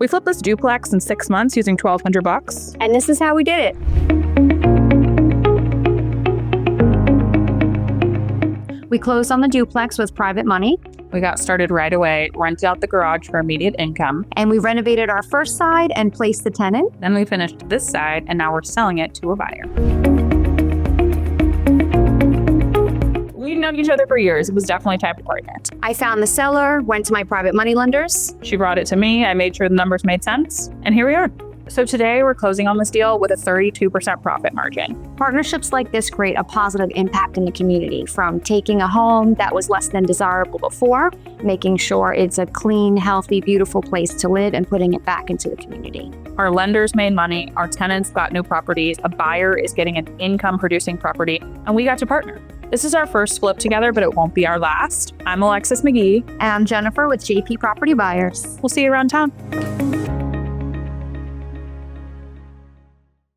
We flipped this duplex in 6 months using $1,200. And this is how we did it. We closed on the duplex with private money. We got started right away, rented out the garage for immediate income. And we renovated our first side and placed the tenant. Then we finished this side, and now we're selling it to a buyer. We've known each other for years. It was definitely time to partner. I found the seller, went to my private money lenders. She brought it to me. I made sure the numbers made sense. And here we are. So today we're closing on this deal with a 32% profit margin. Partnerships like this create a positive impact in the community, from taking a home that was less than desirable before, making sure it's a clean, healthy, beautiful place to live, and putting it back into the community. Our lenders made money, our tenants got new properties, a buyer is getting an income-producing property, and we got to partner. This is our first flip together, but it won't be our last. I'm Alexis McGee. And I'm Jennifer with JP Property Buyers. We'll see you around town.